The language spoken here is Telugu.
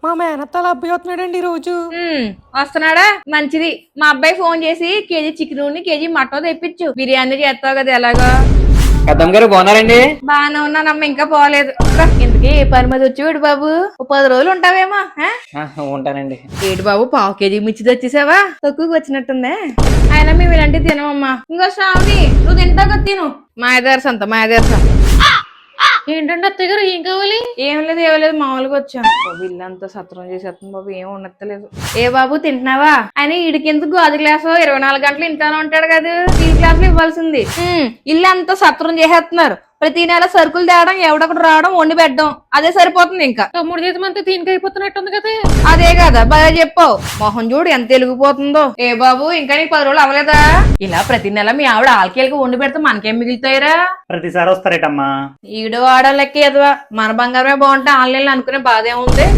మా మేనత్తాల అబ్బాయి వస్తున్నాడండి ఈ రోజు. వస్తున్నాడా? మంచిది. మా అబ్బాయి ఫోన్ చేసి కేజీ చికెన్ కేజీ మటన్ తెప్పించు. బిర్యానీ చేస్తావు కదా ఎలాగో. పెద్దమ్మ గారు బాగున్నారండి? బాగానే ఉన్నానమ్మ, ఇంకా పోలేదు. ఇంతకీ ఏ పని మీద వచ్చేవాడు బాబు? ఓ 10 రోజులు ఉంటావేమో. ఉంటానండి. ఏడు బాబు, పావు కేజీ మిర్చి తెచ్చేసావా? తక్కువకి వచ్చినట్టుందే. అయినా మేము ఇలాంటివి తినమమ్మా. ఇంకో శ్రావణి, నువ్వు తింటావు కదా, తిను. మాయదారసంత ఏంటండి అత్తయ్య గారు, ఏం కావాలి? ఏం లేదు మామూలుగా వచ్చాను. బాబు ఇల్లంతా సత్రం చేసేస్తుంది బాబు, ఏం ఉండట్లేదు. ఏ బాబు తింటున్నావా? అని ఇడికెందుకు అది గ్లాసు 24 గంటలు ఇంటానే ఉంటాడు కదా, ఈ గ్లాసులు ఇవ్వాల్సింది. ఇల్లు అంతా సత్రం చేసేస్తున్నారు. ప్రతి నెల సరుకులు తేవడం, ఎవడొకటి రావడం, వండి పెట్టడం, అదే సరిపోతుంది. ఇంకా తమ్ముడు జీతం అంతా దీనికి అయిపోతున్నట్టుంది కదా. అదే కదా బాగా చెప్పావు. మొహం చూడు ఎంత వెలిగిపోతుందో. ఏ బాబు, ఇంకా నీకు 10 రోజులు అవ్వలేదా? ఇలా ప్రతి నెల మీ ఆవిడ ఆల్కేలకి వండి పెడితే మనకేం మిగులుతాయిరా? ప్రతిసారి వస్తారేటమ్మా. ఈడో ఆడో లెక్క ఎదవా. మన బంగారమే బాగుంటే ఆన్లైన్ లో అనుకునే బాధ ఏముంది.